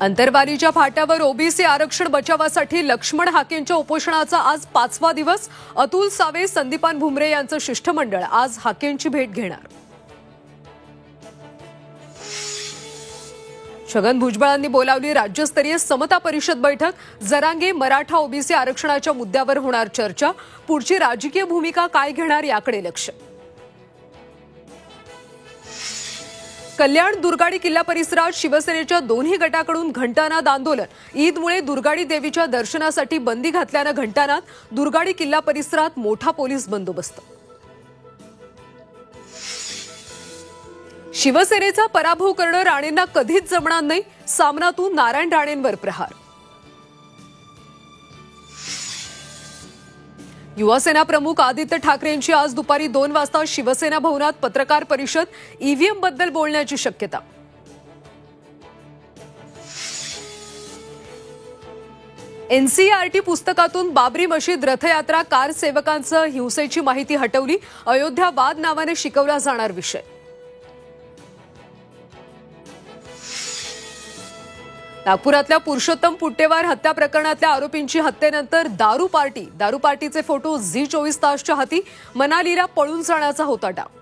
अंतरवालीच्या फाट्यावर OBC आरक्षण बचावासाठी लक्ष्मण हाकेंच्या उपोषणाचा आज 5वा दिवस। अतुल सावे, संदीपान भुमरे यांचं शिष्टमंडळ आज हाकेंची भेट घेणार। छगन भुजबळांनी बोलावली राज्यस्तरीय समता परिषद बैठक। जरांगे मराठा ओबीसी आरक्षणाच्या मुद्द्यावर होणार चर्चा। पुढची राजकीय भूमिका काय घेणार याकडे लक्ष। कल्याण दुर्गाडी किल्ला परिसरात शिवसेनेच्या दोन्ही गटाकडून घंटानाद आंदोलन। ईदमुळे दुर्गाडी देवीच्या दर्शनासाठी बंदी घातल्यानं घंटानाद। दुर्गाडी किल्ला परिसरात मोठा पोलीस बंदोबस्त। शिवसेनेचा पराभव करणं राणेंना कधीच जमणार नाही। सामनातून नारायण राणेंवर प्रहार। युवासेना प्रमुख आदित्य ठाकरेंची आज दुपारी 2 वाजता शिवसेना भवनात पत्रकार परिषद। ईव्हीएम बद्दल बोलण्याची शक्यता। एनसीईआरटी पुस्तकातून बाबरी मशीद रथयात्रा कार सेवकांचं हिंसेची माहिती हटवली। अयोध्या वाद नावाने शिकवला जाणार विषय। नागपुरातल्या पुरुषोत्तम पुट्टेवार हत्या प्रकरणातल्या आरोपींची हत्येनंतर दारू पार्टीचे फोटो झी 24 तासच्या हाती। मनालीला पळून जाण्याचा होता डाव।